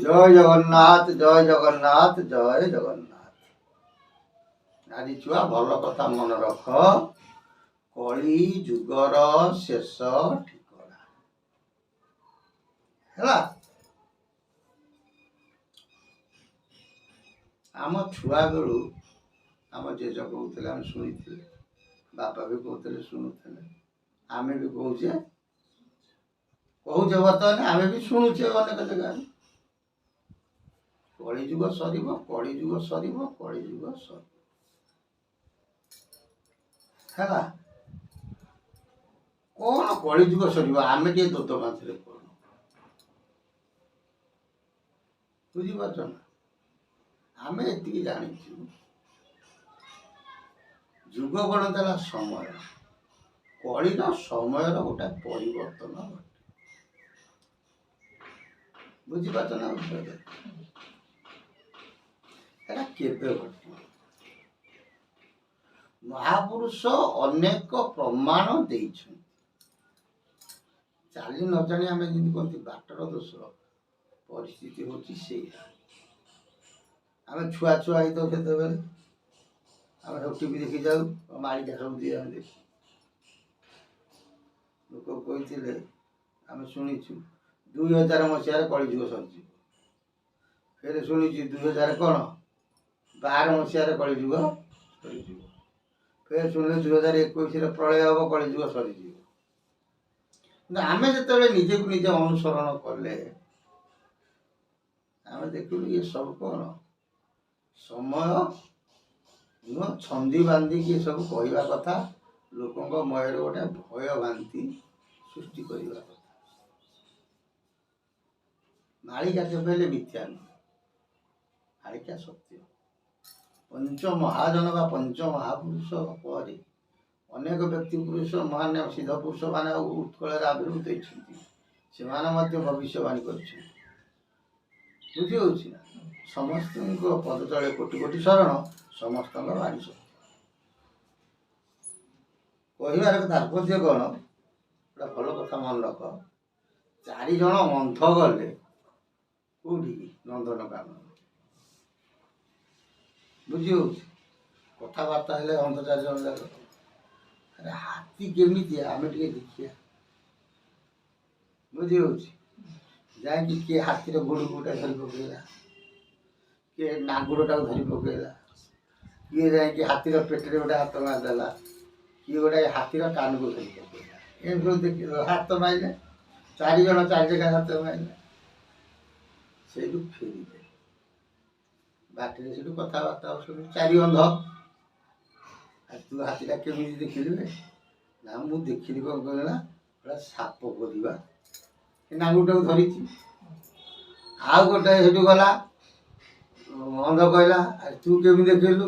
জয় জগন্নাথ জয় জগন্নাথ জয় জগନ୍ନାଥ। ଆଜି ଛୁଆ ଭଲ କଥା ମନେ ରଖ, କଳି ଯୁଗର ଶେଷ ଠିକଣା ହେଲା। ଆମ ଛୁଆ ବେଳୁ ଆମ ଜେଜ କହୁଥିଲେ, ଆମେ ଶୁଣିଥିଲେ, ବାପା ବି କହୁଥିଲେ ଶୁଣୁଥିଲେ, ଆମେ ବି କହୁଛେ ବର୍ତ୍ତମାନ ଆମେ ବି ଶୁଣୁଛେ ଅନେକ ଜାଗାରେ। କଳିଯୁଗ ସରିବ, କଳିଯୁଗ ସରିବ, କଳିଯୁଗ ସରିବ ହେଲା। କଣ କଳିଯୁଗ ସରିବ? ଆମେ ଟିକେ ଦୋଦ ମାଛରେ କଣ ବୁଝିପାରୁଛ ନା? ଆମେ ଏତିକି ଜାଣିଛୁ, ଯୁଗ ଗଣ ଦେଲା ସମୟ, କଳିର ସମୟର ଗୋଟେ ପରିବର୍ତ୍ତନ ଘଟେ। ବୁଝିପାରୁଛ ନା? এটা କେବେ ଘଟିବ? ମହାପୁରୁଷ ଅନେକ ପ୍ରମାଣ ଦେଇଛନ୍ତି। ଚାଲି ନ ଜାଣି ଆମେ ଯେମିତି କହନ୍ତି ବାଟର ଦୋଷ, ପରିସ୍ଥିତି ହଉଛି ସେଇଆ। ଆମେ ଛୁଆ ହେଇଥାଉ ସେତେବେଳେ ଆମେ ସବୁ ଟିଭି ଦେଖି ଯାଉ, ମାଳିକା ସବୁ ଦିଏ ଆମେ ଦେଖି। ଲୋକ କହିଥିଲେ, ଆମେ ଶୁଣିଛୁ 2000 ମସିହାରେ କଳିଯୁଗ ସରିଯିବ। ଫେରେ ଶୁଣିଛୁ 2012 ମସିହାରେ କଳିଯୁଗ ସରିଯିବ। ଫେରେ ଶୁଣିଲେ 2021ରେ ପ୍ରଳୟ ହବ, କଳିଯୁଗ ସରିଯିବ। କିନ୍ତୁ ଆମେ ଯେତେବେଳେ ନିଜକୁ ନିଜେ ଅନୁସରଣ କଲେ, ଆମେ ଦେଖିଲୁ ଏ ସବୁ କଣ ସମୟ ନୁହଁ, ଛନ୍ଦି ବାନ୍ଧିକି ସବୁ କହିବା କଥା, ଲୋକଙ୍କ ମନରେ ଗୋଟେ ଭୟ ଭ୍ରାନ୍ତି ସୃଷ୍ଟି କରିବା କଥା। ମାଳିକା କେବେ ହେଲେ ମିଥ୍ୟା ନୁହେଁ, ମାଳିକା ସତ୍ୟ। ପଞ୍ଚ ମହାଜନ ବା ପଞ୍ଚ ମହାପୁରୁଷ ପରେ ଅନେକ ବ୍ୟକ୍ତି ପୁରୁଷ ମହାନ ସିଦ୍ଧ ପୁରୁଷ ମାନେ ଉତ୍କଳରେ ଆବିର୍ଭୂତ ହେଇଛନ୍ତି। ସେମାନେ ମଧ୍ୟ ଭବିଷ୍ୟବାଣୀ କରିଛନ୍ତି। ବୁଝି ହଉଛି ନା? ସମସ୍ତଙ୍କ ପଦ ତଳେ କୋଟି କୋଟି ଶରଣ, ସମସ୍ତଙ୍କ ବାଣୀ ସତ୍ୟ। କହିବାର ତାତ୍ପର୍ଯ୍ୟ କଣ? ଗୋଟେ ଭଲ କଥା ମନେ ରଖ। 4 ଜଣ ଅନ୍ଧ ଗଲେ କୋଉଠିକି? ନନ୍ଦନକାନନ। ବୁଝି ହଉଛି? କଥାବାର୍ତ୍ତା ହେଲେ ଅନ୍ଧ 4 ଜଣ ଯାକ, ଆରେ ହାତୀ କେମିତିଆ ଆମେ ଟିକେ ଦେଖିବା। ବୁଝି ହଉଛି? ଯାଇକି କିଏ ହାତୀର ଗୋଡ଼କୁ ଗୋଟେ ଧରି ପକେଇଲା, କିଏ ନାଙ୍ଗୁରଟାକୁ ଧରି ପକେଇଲା, କିଏ ଯାଇକି ହାତୀର ପେଟରେ ଗୋଟେ ହାତ ମାରିଦେଲା, କିଏ ଗୋଟେ ହାତୀର କାନକୁ ଧରି ପକେଇଲା। ଏମିତି ସବୁ ଦେଖି ହାତ ମାରିଲେ, 4 ଜଣ 4 ଜାଗା ହାତ ମାରିଲେ। ସେଇଠୁ ଫେରିଲେ, ବାଟରେ ସେଠୁ କଥାବାର୍ତ୍ତା ହଉଛନ୍ତି 4 ଅନ୍ଧ। ତୁ ହାତୀଟା କେମିତି ଦେଖିଲୁ? ନା ମୁଁ ଦେଖିଲି କଣ କହିଲା, ସାପ ପରିବା ନାଙ୍ଗୁଟାକୁ ଧରିଛି। ଆଉ ଗୋଟେ ସେଠୁ ଗଲା ଅନ୍ଧ କହିଲା, ତୁ କେମିତି ଦେଖିଲୁ?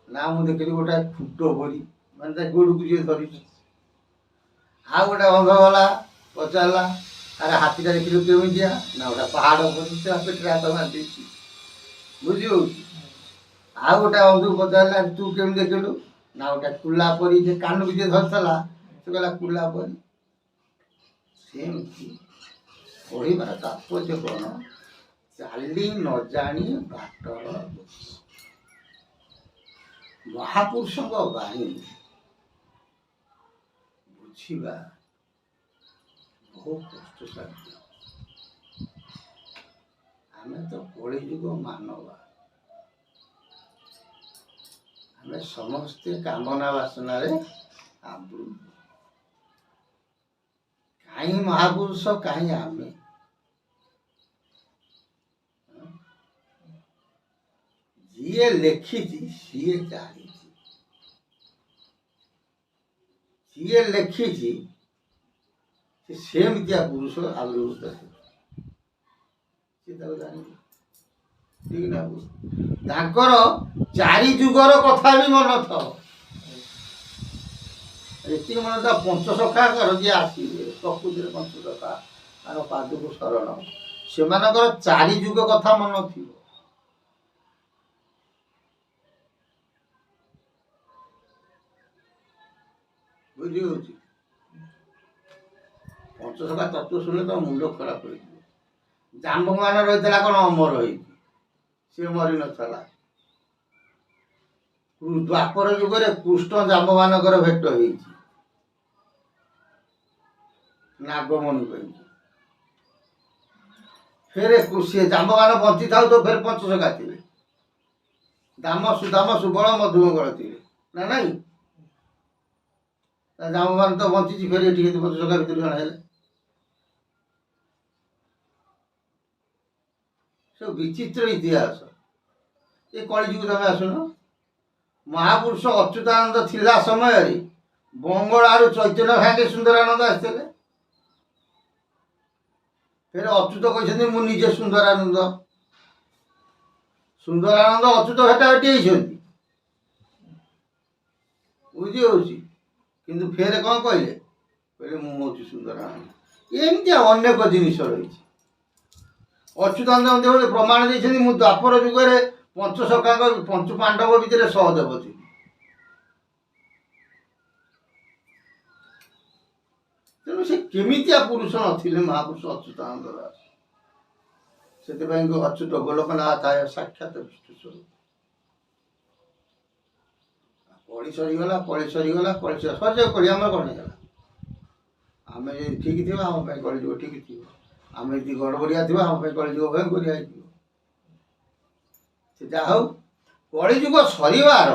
ନା ମୁଁ ଦେଖିଲି ଗୋଟେ ଫୁଟ ପରି, ମାନେ ତା ଗୋଡ଼କୁ ଯିଏ ଧରିଛି। ଆଉ ଗୋଟେ ଅନ୍ଧ ଗଲା, ପଚାରିଲା, ଆରେ ହାତୀଟା ଦେଖିଲୁ କେମିତିଆ? ନା ଗୋଟେ ପାହାଡ଼ ପରି, ପେଟରେ ହାତ ମାରିଦେଇଛି। ବୁଝି ହଉଛି? ଆଉ ଗୋଟେ ଅନ୍ଧକୁ ପଚାରିଲା, ତୁ କେମିତି ଦେଖିଲୁ? ନା ଗୋଟେ କୁଲା ପରି, ଯେ କାନକୁ ଯିଏ ଧରିଥିଲା ସେ କହିଲା କୁଲା ପରି। ସେମିତି କହିବାର ତାତ୍ପର୍ଯ୍ୟ କଣ? ଚାଲି ନ ଜାଣି ବାଟର ଦୋଷ। ମହାପୁରୁଷଙ୍କ ବାଣୀ ବୁଝିବା ବହୁ କଷ୍ଟସାଧ୍ୟ। ଆମେ ତ କଳିଯୁଗ ମାନବ, ଆମେ ସମସ୍ତେ କାମନା ବାସନାରେ ଆବୃତ। କାହିଁ ମହାପୁରୁଷ, କାହିଁ ଆମେ? ଯିଏ ଲେଖିଛି ସିଏ ଜାଣିଛି, ଯିଏ ଲେଖିଛି ସେ ସେମିତିଆ ପୁରୁଷ ଆବିର୍ଭୂତ ହେବେ, ସେ ତାକୁ ଜାଣିବ। ଠିକ ନା? ତାଙ୍କର 4 ଯୁଗର କଥା ବି ମନେ ଥାଉ। ଏତିକି ମନେ ଥାଉ, ପଞ୍ଚସଖାଙ୍କର ଯିଏ ଆସିବେ, ପ୍ରକୃତିରେ ପଞ୍ଚସଖା, ତାଙ୍କ ପାଦକୁ ଶରଣ, ସେମାନଙ୍କର 4 ଯୁଗ କଥା ମନେ ଥିବ। ବୁଝି ହଉଛି? ପଞ୍ଚସଖା ତତ୍ତ୍ୱ ଶୁଣିଲେ ତ ମୁଣ୍ଡ ଖରାପ ହେଇଯିବ। ଜାମ୍ବମାନ ରହିଥିଲା କ'ଣ ଅମର ହେଇକି, ସିଏ ମରି ନଥିଲା। ଦ୍ୱାପର ଯୁଗରେ କୃଷ୍ଣ ଜାମ୍ବମାନଙ୍କର ଭେଟ ହେଇଛି ନାଗମଣି କହିକି। ଫେରେ ସିଏ ଜାମ୍ବମାନ ବଞ୍ଚିଥାଉ ତ ଫେରେ ପଞ୍ଚସଖା ଥିଲେ, ଦାମ ସୁବଳ ମଧୁମଙ୍ଗଳ ଥିଲେ ନା ନାଇଁ? ଜାମ୍ବମାନ ତ ବଞ୍ଚିଛି, ଫେରେ ଏଠି କିନ୍ତୁ ପଞ୍ଚସଖା ଭିତରୁ ଜଣେ ହେଲେ। ସବୁ ବିଚିତ୍ର ଇତିହାସ। ଏ କଳିଯୁଗ ତମେ ଆସୁନ, ମହାପୁରୁଷ ଅଚ୍ୟୁତାନନ୍ଦ ଥିଲା ସମୟରେ ବଙ୍ଗଳାରୁ ଚୈତନ୍ୟ ଭାଙ୍ଗେ ସୁନ୍ଦରାନନ୍ଦ ଆସିଥିଲେ। ଫେରେ ଅଚ୍ୟୁତ କହିଛନ୍ତି ମୁଁ ନିଜେ ସୁନ୍ଦରାନନ୍ଦ। ସୁନ୍ଦରାନନ୍ଦ ଅଚ୍ୟୁତ ଭେଟାଭେଟି ହେଇଛନ୍ତି, ବୁଝି ହଉଛି, କିନ୍ତୁ ଫେରେ କ'ଣ କହିଲେ ମୁଁ ହଉଛି ସୁନ୍ଦରାନନ୍ଦ। ଏମିତି ଅନେକ ଜିନିଷ ରହିଛି। ଅଚ୍ୟୁତାନନ୍ଦ ମଧ୍ୟ ପ୍ରମାଣ ଦେଇଛନ୍ତି ମୁଁ ଦ୍ୱାପର ଯୁଗରେ ପଞ୍ଚସଖାଙ୍କ ପଞ୍ଚୁ ପାଣ୍ଡବ ଭିତରେ ସହଦେବ ଥିଲି। ତେଣୁ ସେ କେମିତିଆ ପୁରୁଷ ନଥିଲେ ମହାପୁରୁଷ ଅଚ୍ୟୁତାନନ୍ଦ ଦାସ। ସେଥିପାଇଁ ଅଚ୍ୟୁତ ଗୋଲକନାଥ ସାକ୍ଷାତ ବିଷ୍ଣୁ ସ୍ୱରୂପ। କଳି ସରିଗଲା ସରିଯାଉ, କଳି ଆମର କ'ଣ ହେଇଗଲା? ଆମେ ଯଦି ଠିକ୍ ଥିବା ଆମ ପାଇଁ କଳିଯୁଗ ଠିକ୍ ଥିବ, ଆମେ ଯଦି ଗଡ଼ବଡ଼ିଆ ଥିବା ଆମ ପାଇଁ କଳିଯୁଗ ଭୟଙ୍କରିଆ ହେଇଯିବ। ସେ ଯାହା ହଉ, କଳିଯୁଗ ସରିବାର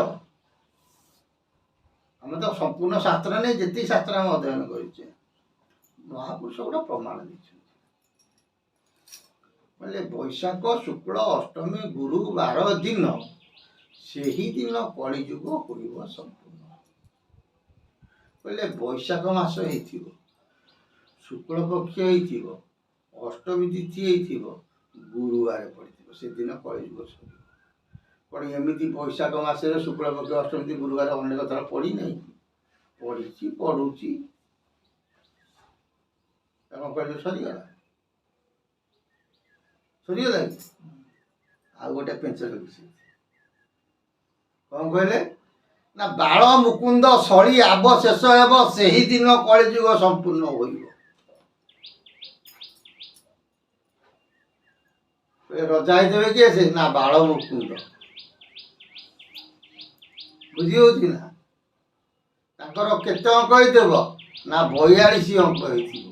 ଆମେ ତ ସମ୍ପୂର୍ଣ୍ଣ ଶାସ୍ତ୍ର ନେଇ ଯେତିକି ଶାସ୍ତ୍ର ଆମେ ଅଧ୍ୟୟନ କରିଛେ, ମହାପୁରୁଷ ଗୋଟେ ପ୍ରମାଣ ଦେଇଛନ୍ତି। କହିଲେ ବୈଶାଖ ଶୁକ୍ଳ ଅଷ୍ଟମୀ ଗୁରୁବାର ଦିନ, ସେହି ଦିନ କଳିଯୁଗ ହୋଇବ ସମ୍ପୂର୍ଣ୍ଣ। କହିଲେ ବୈଶାଖ ମାସ ହେଇଥିବ, ଶୁକ୍ଳ ପକ୍ଷ ହେଇଥିବ, ଅଷ୍ଟମୀ ତିଥି ହେଇଥିବ, ଗୁରୁବାର ପଡ଼ିଥିବ, ସେଦିନ କଳିଯୁଗ ସରିବ। କ'ଣ ଏମିତି ବୈଶାଖ ମାସରେ ଶୁକ୍ଳ ପକ୍ଷ ଅଷ୍ଟମୀ ତିଥି ଗୁରୁବାର ଅନେକ ଥର ପଡ଼ିନାହିଁ? ପଡ଼ିଛି, ପଡ଼ୁଛି। କ'ଣ କଳିଯୁଗ ସରିଗଲା? ସରିଗଲା କି? ଆଉ ଗୋଟେ ପେଞ୍ଚ ରଖିଛି, କ'ଣ କହିଲେ ନା ବାଳ ମୁକୁନ୍ଦ ସଳି ଆବଶେଷ ହେବ, ସେହି ଦିନ କଳିଯୁଗ ସମ୍ପୂର୍ଣ୍ଣ ହୋଇବ। ରଜା ହେଇଥିବେ କିଏ ସେ? ନା ବାଳ ମୁକୁନ୍ଦ। ବୁଝି ହଉଛି ନା? ତାଙ୍କର କେତେ ଅଙ୍କ ହେଇଥିବ? ନା 42 ଅଙ୍କ ହେଇଥିବ।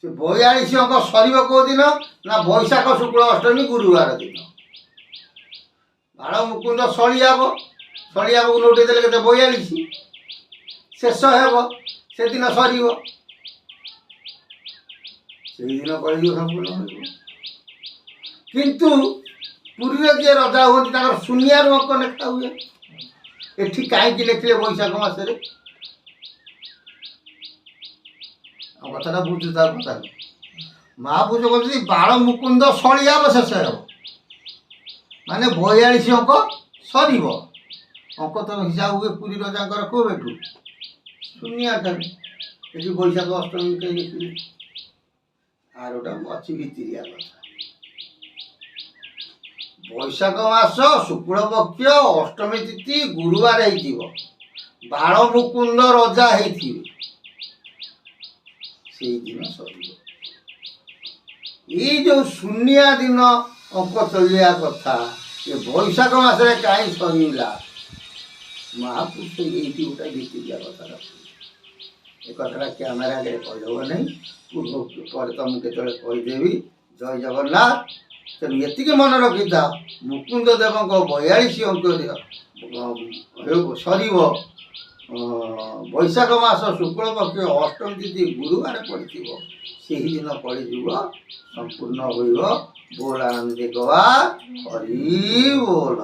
ସେ 42 ଅଙ୍କ ସରିବ କୋଉ ଦିନ? ନା ବୈଶାଖ ଶୁକ୍ଳ ଅଷ୍ଟମୀ ଗୁରୁବାର ଦିନ। ବାଳ ମୁକୁନ୍ଦ ସଳିଆବକୁ ଲଉଟେଇ ଦେଲେ କେତେ? 42 ଶେଷ ହେବ, ସେଦିନ ସରିବ, ସେଇଦିନ କଳିଯୁଗ ସମ୍ପୂର୍ଣ୍ଣ ହୋଇବ। କିନ୍ତୁ ପୁରୀରେ ଯିଏ ରଜା ହୁଅନ୍ତି ତାଙ୍କର ଶୂନ୍ୟରୁ ଅଙ୍କ ଲେଖା ହୁଏ। ଏଠି କାହିଁକି ଲେଖିଲେ ବୈଶାଖ ମାସରେ? ଆଉ କଥାଟା ବୁଝୁଥା। ମହାପୁରୁଷ କହୁଛନ୍ତି ବାଳ ମୁକୁନ୍ଦ ସଳିଆବ ଶେଷ ହେବ, ମାନେ 42 ଅଙ୍କ ସରିବ। ଅଙ୍କ ତ ହିସାବ ହୁଏ ପୁରୀ ରଜାଙ୍କର କୋଉ ଏଠୁ? ଶୂନ୍ୟଠାରୁ। ଏଠି ବୈଶାଖ ଅଷ୍ଟମୀ କେହି ଲେଖିଲେ? ଆର ଗୋଟେ ଅଛି ଭିତିରିଆ କଥା। ବୈଶାଖ ମାସ ଶୁକ୍ଳ ପକ୍ଷ ଅଷ୍ଟମୀ ତିଥି ଗୁରୁବାର ହେଇଥିବ, ବାଳ ମୁକୁନ୍ଦ ରଜା ହେଇଥିବେ, ସେଇଦିନ ସରିବ। ଏଇ ଯୋଉ ଶୂନ୍ୟା ଦିନ ଅଙ୍କ ଚଳିବା କଥା, ଏ ବୈଶାଖ ମାସରେ କାହିଁ ସରିଲା? ମହାପୁରୁଷ ଏଇଠି ଗୋଟେ ଭିତିରିଆ କଥା ରଖୁଛି। ଏ କଥାଟା କ୍ୟାମେରା ଆଗରେ କହିଦେବ ନାହିଁ, ପରେ ତ ମୁଁ କେତେବେଳେ କହିଦେବି। ଜୟ ଜଗନ୍ନାଥ। ତେଣୁ ଏତିକି ମନେ ରଖିଥା, ମୁକୁନ୍ଦ ଦେବଙ୍କ 42 ଅଙ୍କରେ ସରିବ। ବୈଶାଖ ମାସ ଶୁକ୍ଳ ପକ୍ଷ ଅଷ୍ଟମୀ ତିଥି ଗୁରୁବାର ପଡ଼ିଥିବ, ସେହିଦିନ କଳିଯୁଗ ସମ୍ପୂର୍ଣ୍ଣ ହୋଇବ। ବୋଲ ଆନନ୍ଦେ ଗବା, ହରି ବୋଲ।